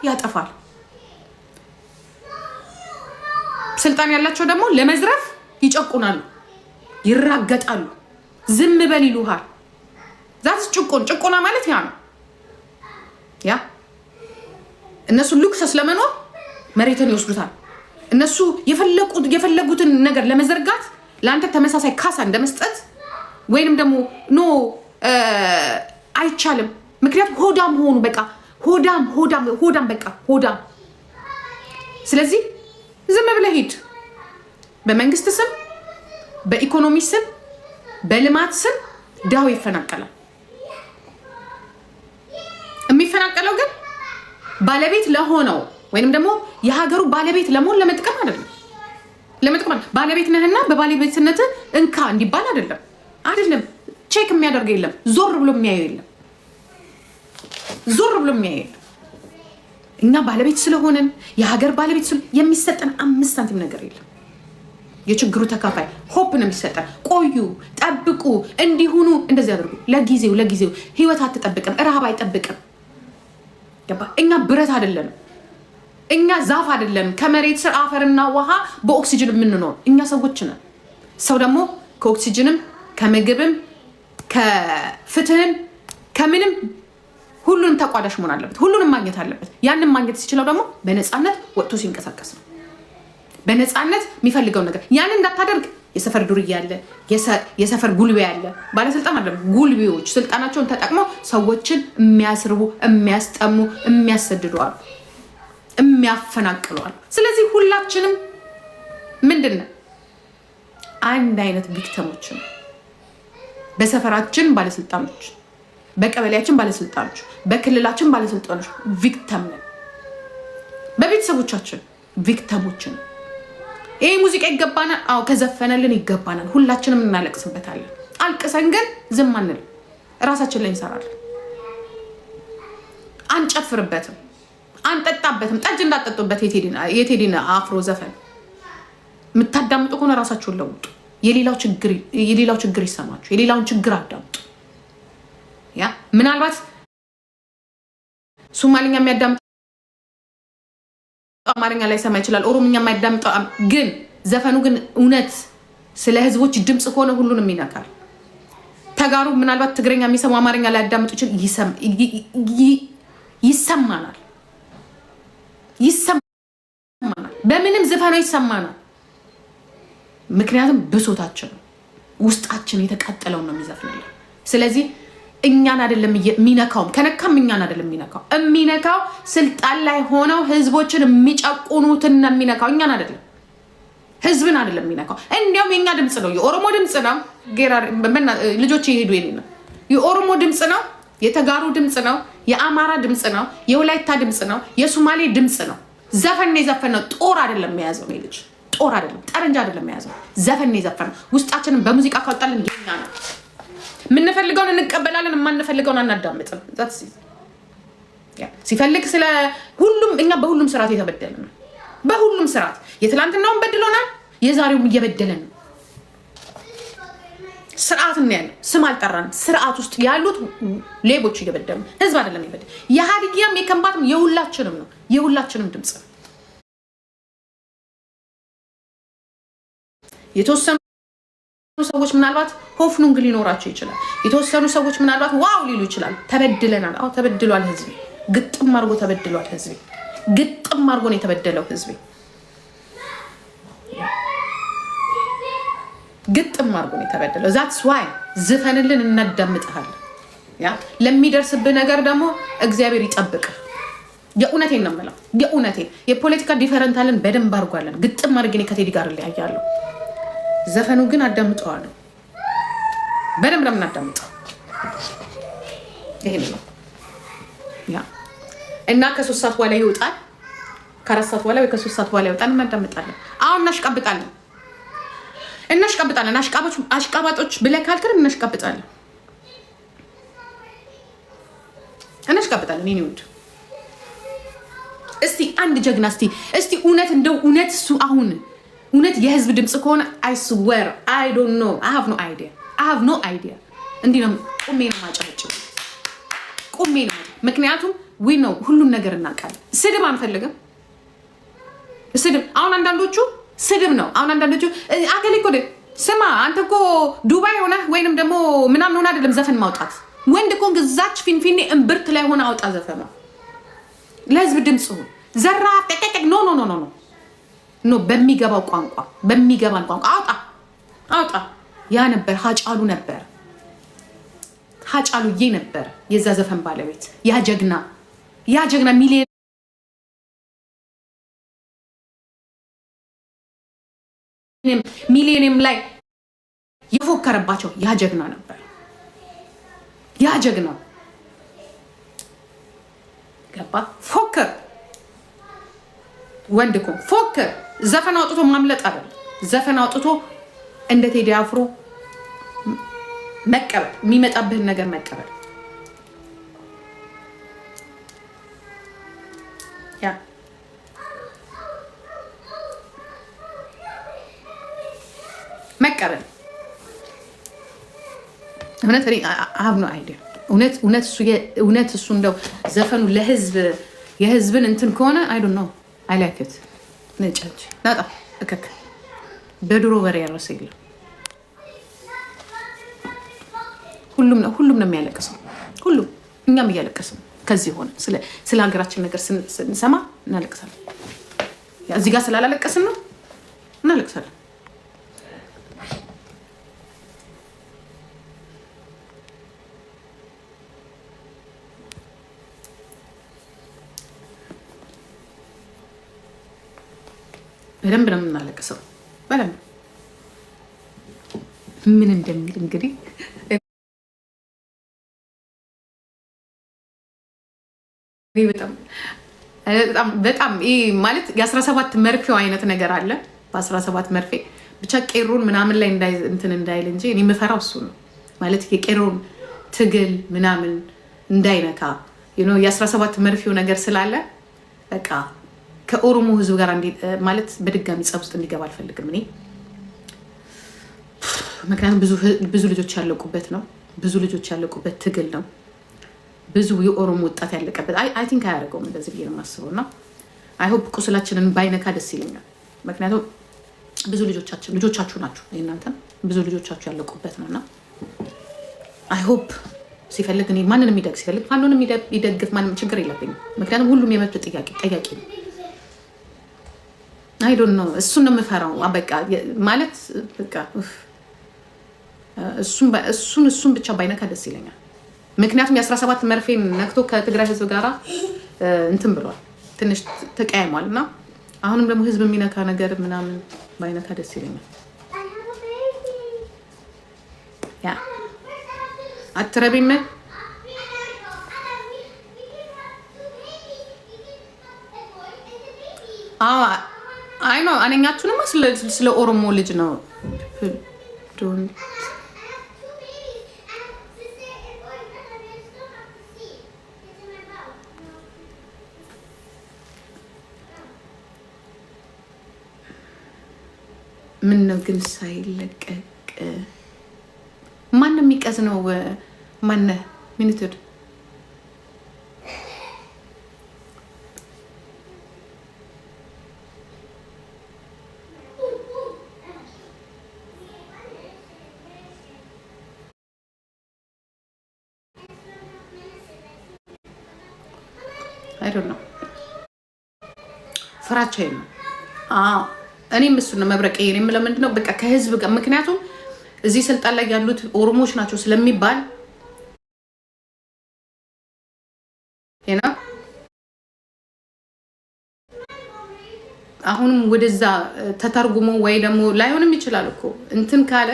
ያጠፋል። ስልጣን ያላቸው ደግሞ ለመዝረፍ ይጨቁናሉ፣ ይራገጣሉ፣ ዝም በል ይሉሃል። ዛት ጭቆና ማለት ያ ነው። ያ እነሱ ሉክሰስ ለመኖር መሬትን ይወስዱታል። እነሱ የፈለጉትን ነገር ለመዘርጋት ለአንተ ተመሳሳይ ካሳ እንደመስጠት ወይንም ደግሞ ኖ አይቻልም። ምክንያቱም ሆዳም ሆኑ። በቃ ሆዳም በቃ ሆዳም። ስለዚህ ዝም ብለህ ሂድ። በመንግስት ስም፣ በኢኮኖሚ ስም፣ በልማት ስም ድሃው ይፈናቀላል። የሚፈናቀለው ግን ባለቤት ለሆነው ወይንም ደግሞ የሀገሩ ባለቤት ለመሆን ለመጥቀም አይደለም። ባለቤት ነህና በባለቤትነት እንካ እንዲባል አይደለም። ቼክ የሚያደርገው የለም። ዞር ብሎ የሚያየው የለም። እኛ ባለቤት ስለሆነን የሀገር ባለቤት የሚሰጠን 5 ሳንቲም ነገር የለም። የችግሩ ተካፋይ ሆፕ ነው የሚሰጠን። ቆዩ፣ ጠብቁ፣ እንዲሁኑ እንደዚህ አድርጉ። ለጊዜው ህይወት አትጠብቅም፣ ረሃብ አይጠብቅም። ገባ? እኛ ብረት አይደለንም። እኛ ዛፍ አይደለንም። ከመሬት ስር አፈርና ውሃ በኦክሲጅን የምንኖር እኛ ሰዎች ነን። ሰው ደግሞ ከኦክሲጅንም ከምግብም ከፍትህም ከምንም ሁሉንም ተቋዳሽ መሆን አለበት። ሁሉንም ማግኘት አለበት። ያንን ማግኘት ሲችለው ደግሞ በነፃነት ወጥቶ ሲንቀሳቀስ ነው። በነፃነት የሚፈልገው ነገር ያንን እንዳታደርግ የሰፈር ዱርዬ ያለ የሰፈር ጉልቤ ያለ ባለስልጣን አይደለም። ጉልቤዎች ስልጣናቸውን ተጠቅመው ሰዎችን የሚያስርቡ፣ የሚያስጠሙ፣ የሚያሰድዱ አሉ፣ የሚያፈናቅሉ አሉ። ስለዚህ ሁላችንም ምንድነው አንድ አይነት ቪክቲሞች ነው። በሰፈራችን ባለስልጣኖች፣ በቀበሌያችን ባለስልጣኖች፣ በክልላችን ባለስልጣኖች ቪክቲም ነን። በቤተሰቦቻችን ቪክቲሞች ነን። ይሄ ሙዚቃ ይገባናል። አዎ ከዘፈነልን ይገባናል። ሁላችንም እናለቅስበታለን። አልቅሰን ግን ዝም አንል፣ ራሳችን ላይ እንሰራለን። አንጨፍርበትም፣ አንጠጣበትም። ጠጅ እንዳጠጡበት የቴዲን አፍሮ ዘፈን የምታዳምጡ ከሆነ ራሳችሁን ለውጡ። የሌላው ችግር ይሰማችሁ፣ የሌላውን ችግር አዳምጡ። ያ ምናልባት ሶማሊኛ የሚያዳምጡ አማርኛ ላይ ሰማ ይችላል፣ ኦሮምኛ የማያዳምጠው ግን ዘፈኑ ግን እውነት ስለ ህዝቦች ድምጽ ከሆነ ሁሉንም ይነካል። ተጋሩ ምናልባት ትግረኛ የሚሰሙ አማርኛ ላይ ያዳምጡ ይሰማናል። በምንም ዘፈኑ ይሰማናል። ምክንያቱም ብሶታችን ውስጣችን የተቃጠለው ነው የሚዘፍነው። ስለዚህ እኛን አይደለም የሚነካው፣ ከነካም እኛን አይደለም የሚነካው ስልጣን ላይ ሆነው ህዝቦችን የሚጨቁኑትን ነው የሚነካው። እኛን አይደለም፣ ህዝብን አይደለም የሚነካው። እንዲያውም የኛ ድምጽ ነው፣ የኦሮሞ ድምጽ ነው። ልጆች ይሄዱ ነው። የኦሮሞ ድምጽ ነው፣ የተጋሩ ድምጽ ነው፣ የአማራ ድምጽ ነው፣ የወላይታ ድምጽ ነው፣ የሶማሌ ድምጽ ነው። ዘፈን የዘፈነው ጦር አይደለም የያዘው ነው። ልጅ ጦር አይደለም፣ ጠረንጃ አይደለም የያዘው፣ ዘፈን የዘፈነው። ውስጣችንን በሙዚቃ ካወጣልን የኛ ነው። የምንፈልገውን እንቀበላለን፣ የማንፈልገውን አናዳምጥም። ሲፈልግ ስለ ሁሉም እኛ በሁሉም ስርዓት የተበደለ ነው። በሁሉም ስርዓት የትላንትናውን በድሎናል፣ የዛሬውም እየበደለን ነው። ስርዓት ነው ያለው። ስም አልጠራንም። ስርዓት ውስጥ ያሉት ሌቦች እየበደሉ፣ ህዝብ አይደለም ይበደል። የሀዲያም የከምባትም የሁላችንም ነው፣ የሁላችንም ድምጽ ነው። የተወሰኑ ሰዎች ምናልባት ሆፍኑንግ ሊኖራቸው ይችላል። የተወሰኑ ሰዎች ምናልባት ዋው ሊሉ ይችላል። ተበድለናል። አዎ ተበድሏል ህዝብ። ግጥም አድርጎ ተበድሏል ህዝብ። ግጥም አድርጎ ነው የተበደለው ህዝብ። ግጥም አድርጎ ነው የተበደለው። ዛትስ ዋይ ዝፈንልን፣ እናዳምጥሃለን። ያ ለሚደርስብህ ነገር ደግሞ እግዚአብሔር ይጠብቅ። የእውነቴን ነው የምለው፣ የእውነቴን። የፖለቲካ ዲፈረንት አለን፣ በደንብ አድርጓለን። ግጥም አድርጌ ከቴዲ ጋር እለያያለሁ። ዘፈኑ ግን አዳምጠዋለሁ፣ በደንብ ለምን አዳምጠው። ይሄ ነው ያ። እና ከ3 ሰዓት በኋላ ይወጣል፣ ከ4 ሰዓት በኋላ ወይ ከ3 ሰዓት በኋላ ይወጣል። እናዳምጣለን። አሁን እናሽቀብጣለን። አሽቃባጮች ብለህ ካልከን እናሽቀብጣለን። እኔ ውድ እስቲ አንድ ጀግና እስቲ እውነት እንደው እውነት እሱ አሁን እውነት የህዝብ ድምጽ ከሆነ I swear I don't know, I have no idea እንዲህ ነው ቁሜ ነው ማጨብጨብ። ምክንያቱም we know ሁሉም ነገር እናውቃለን። ስድብ አንፈልግም። ስድብ አሁን አንዳንዶቹ ስድብ ነው። አሁን አንዳንዶቹ አገሌ እኮ ስማ አንተ እኮ ዱባይ ሆነ ወይንም ደግሞ ምናምን ሆነ አይደለም ዘፈን ማውጣት። ወንድ እኮ ግዛች ፊንፊኔ እምብርት ላይ ሆነ አውጣ ዘፈን ነው። ለህዝብ ድምፅ ሁን። ዘራ ጠቀቀቅ ኖ ኖ ኖ ኖ ኖ በሚገባው ቋንቋ በሚገባን ቋንቋ አውጣ። ያ ነበር ሀጫሉ ነበር። ሀጫሉዬ ነበር የዛ ዘፈን ባለቤት። ያ ጀግና ሚሊኒየም ላይ የፎከረባቸው ያ ጀግና ነበር። ያ ጀግና ገባ ፎከር። ወንድ እኮ ፎከር። ዘፈን አውጥቶ ማምለጥ አይደለም። ዘፈን አውጥቶ እንደ ቴዲ አፍሮ መቀበል፣ የሚመጣብህን ነገር መቀበል። ያ መቀበል እውነት አሁን ነው አይዲያ እውነት እሱ እንደው ዘፈኑ የህዝብን እንትን ከሆነ አይ ዶንት ኖ አይ ላይክ ኢት ነጫጭ ናጣ እከክ በድሮ ወሬ ያረሰ የለም። ሁሉም ነው የሚያለቅሰው። ሁሉም እኛም እያለቀስን ከዚህ ሆነ ስለ ሀገራችን ነገር ስንሰማ እናለቅሳለን። እዚህ ጋር ስላላለቀስን ነው እናለቅሳለን። በደንብ ነው የምናለቅሰው። በደንብ ምን እንደሚል እንግዲህ በጣም ይሄ ማለት የ17 መርፌው አይነት ነገር አለ። በ17 መርፌ ብቻ ቄሮን ምናምን ላይ እንትን እንዳይል እንጂ እኔ የምፈራው እሱ ነው ማለት የቄሮን ትግል ምናምን እንዳይነካ የ17 መርፌው ነገር ስላለ በቃ ከኦሮሞ ህዝብ ጋር ማለት በድጋሚ ጸብ ውስጥ እንዲገባ አልፈልግም እኔ። ምክንያቱም ብዙ ልጆች ያለቁበት ነው። ብዙ ልጆች ያለቁበት ትግል ነው። ብዙ የኦሮሞ ወጣት ያለቀበት አይ ቲንክ አያደርገውም እንደዚህ ብዬ ነው የማስበው። እና አይ ሆፕ ቁስላችንን ባይነካ ደስ ይለኛል። ምክንያቱም ብዙ ልጆቻችሁ ናችሁ እናንተም ብዙ ልጆቻችሁ ያለቁበት ነው። እና አይ ሆፕ ሲፈልግ እኔ ማንንም ይደግ ሲፈልግ ማንንም ይደግፍ ማንም ችግር የለብኝም። ምክንያቱም ሁሉም የመብት ጠያቂ ነው። አይ ዶንት ኖ እሱን ነው የምፈራው። በቃ ማለት በቃ እሱን ብቻ ባይነካ ደስ ይለኛል። ምክንያቱም የ17 መርፌን ነክቶ ከትግራይ ህዝብ ጋራ እንትን ብሏል፣ ትንሽ ተቀያይሟል። እና አሁንም ደግሞ ህዝብ የሚነካ ነገር ምናምን ባይነካ ደስ ይለኛል። ያ አትረቢም አይ ነው አነኛችሁንማ ስለ ኦሮሞ ልጅ ነው። ምን ነው ግን ሳይለቀቅ ማን የሚቀዝ ነው? ማን ሚኒትድ አይ ዶንት ኖ ፍራቻዬ ነው። እኔም እሱን ነው መብረቅ እኔም ለምንድን ነው በቃ ከህዝብ ጋር ምክንያቱም እዚህ ስልጣን ላይ ያሉት ኦሮሞዎች ናቸው ስለሚባል አሁንም ወደዛ ተተርጉሞ ወይ ደግሞ ላይሆንም ይችላል እኮ እንትን ካለ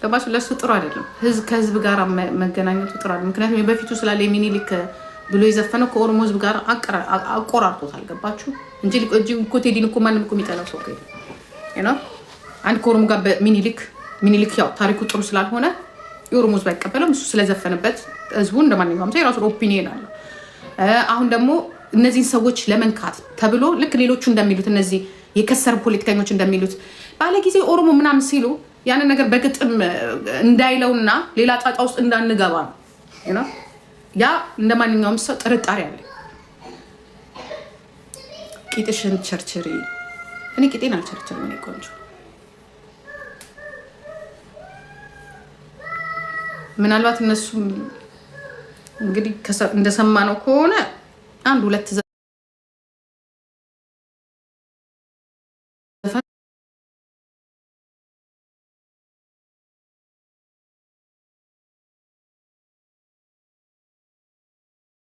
ገባሽ ለሱ ጥሩ አይደለም። ከህዝብ ጋር መገናኘቱ ጥሩ አይደለም። ምክንያቱም በፊቱ ስላለ ሚኒሊክ ብሎ የዘፈነው ከኦሮሞ ህዝብ ጋር አቆራርጦታል። ገባችሁ እንጂ እኮ ቴዲን እኮ ማንም እኮ የሚጠላው ሰው ነው። አንድ ከኦሮሞ ጋር ሚኒሊክ ያው ታሪኩ ጥሩ ስላልሆነ የኦሮሞ ህዝብ አይቀበለም። እሱ ስለዘፈነበት ህዝቡ እንደማንኛውም ሰው የራሱ ኦፒኒየን አለ። አሁን ደግሞ እነዚህን ሰዎች ለመንካት ተብሎ ልክ ሌሎቹ እንደሚሉት እነዚህ የከሰሩ ፖለቲከኞች እንደሚሉት ባለ ጊዜ ኦሮሞ ምናምን ሲሉ ያንን ነገር በግጥም እንዳይለውና ሌላ ጣጣ ውስጥ እንዳንገባ ነው። ያ እንደማንኛውም ሰው ጥርጣሬ አለ። ቂጥሽን ቸርችሪ። እኔ ቂጤን አልቸርችርም። እኔ ቆንጆ ምናልባት እነሱም እንግዲህ እንደሰማነው ከሆነ አንድ ሁለት